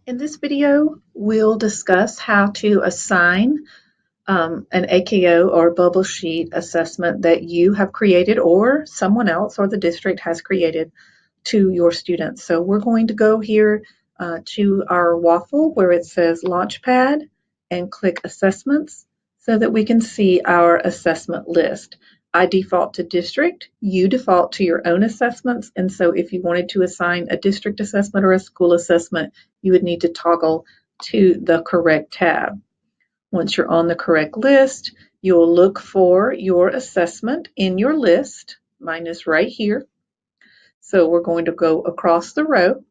In this video, we'll discuss how to assign an AKO or bubble sheet assessment that you have created or someone else or the district has created to your students. So we're going to go here to our waffle where it says Launchpad and click Assessments so that we can see our assessment list. I default to district, you default to your own assessments, and so if you wanted to assign a district assessment or a school assessment, you would need to toggle to the correct tab. Once you're on the correct list, you'll look for your assessment in your list. Mine is right here. So we're going to go across the row.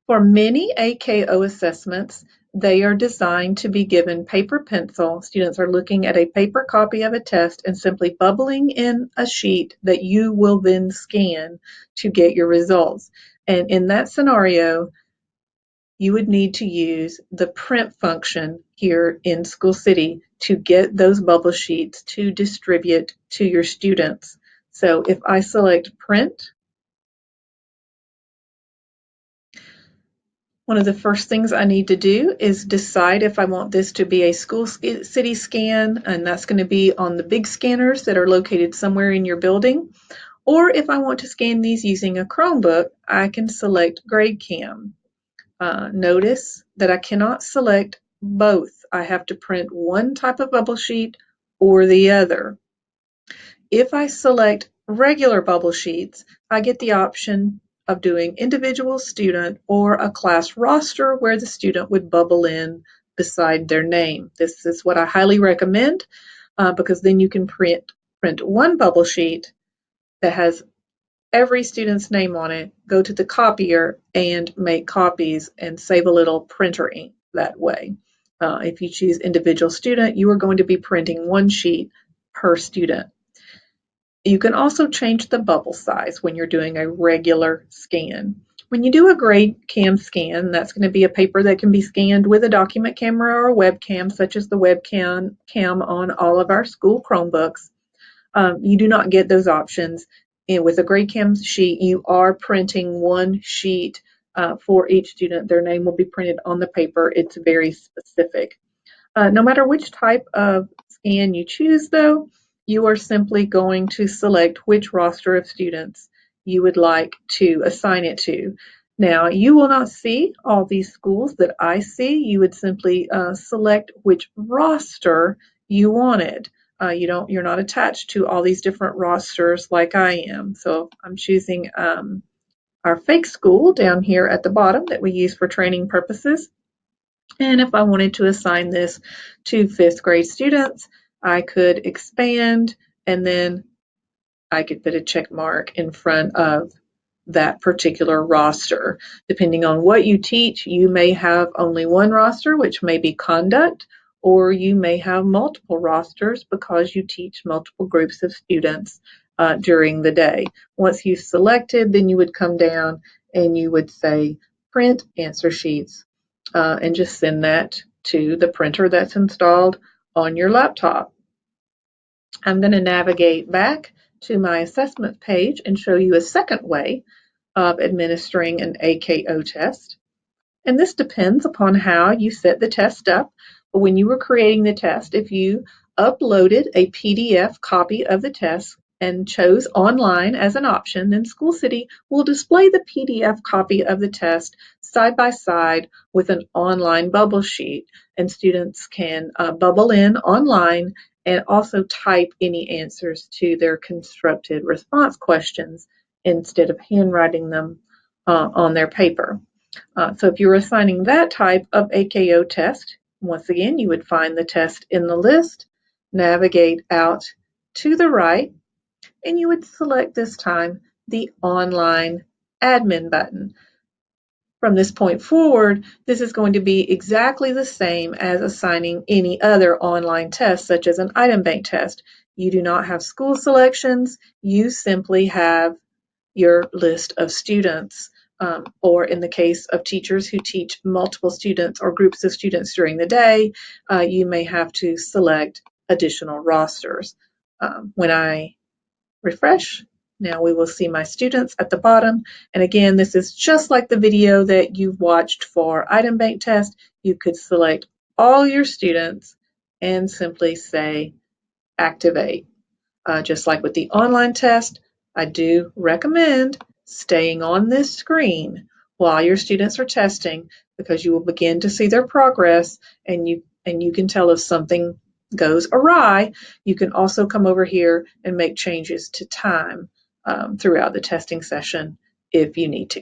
For many AKO assessments, they are designed to be given paper pencil. Students are looking at a paper copy of a test and simply bubbling in a sheet that you will then scan to get your results. And in that scenario, you would need to use the print function here in School City to get those bubble sheets to distribute to your students. So if I select print, one of the first things I need to do is decide if I want this to be a School City scan, and that's going to be on the big scanners that are located somewhere in your building. Or if I want to scan these using a Chromebook, I can select GradeCam. Notice that I cannot select both. I have to print one type of bubble sheet or the other. If I select regular bubble sheets, I get the option of doing individual student or a class roster where the student would bubble in beside their name. This is what I highly recommend because then you can print one bubble sheet that has every student's name on it, go to the copier and make copies and save a little printer ink that way. If you choose individual student, you are going to be printing one sheet per student. You can also change the bubble size when you're doing a regular scan. When you do a GradeCam scan, that's going to be a paper that can be scanned with a document camera or a webcam, such as the webcam on all of our school Chromebooks. You do not get those options. And with a GradeCam sheet, you are printing one sheet for each student. Their name will be printed on the paper. It's very specific. No matter which type of scan you choose, though, you are simply going to select which roster of students you would like to assign it to. Now, you will not see all these schools that I see. You would simply select which roster you wanted. You're not attached to all these different rosters like I am. So I'm choosing our fake school down here at the bottom that we use for training purposes. And if I wanted to assign this to fifth grade students, I could expand and then I could put a check mark in front of that particular roster. Depending on what you teach, you may have only one roster, which may be conduct, or you may have multiple rosters because you teach multiple groups of students during the day. Once you've selected, then you would come down and you would say print answer sheets and just send that to the printer that's installed on your laptop. I'm going to navigate back to my assessment page and show you a second way of administering an AKO test. And this depends upon how you set the test up. But when you were creating the test, if you uploaded a PDF copy of the test and chose online as an option, then School City will display the PDF copy of the test side by side with an online bubble sheet, and students can bubble in online and also type any answers to their constructed response questions instead of handwriting them on their paper. So if you're assigning that type of AKO test, once again, you would find the test in the list, navigate out to the right, and you would select this time the online admin button. From this point forward, this is going to be exactly the same as assigning any other online test, such as an item bank test. You do not have school selections, you simply have your list of students. Or in the case of teachers who teach multiple students or groups of students during the day, you may have to select additional rosters. When I refresh, Now we will see my students at the bottom. And again, this is just like the video that you've watched for item bank test. You could select all your students and simply say activate. Just like with the online test, I do recommend staying on this screen while your students are testing, because you will begin to see their progress, and you can tell if something goes awry. You can also come over here and make changes to time throughout the testing session if you need to.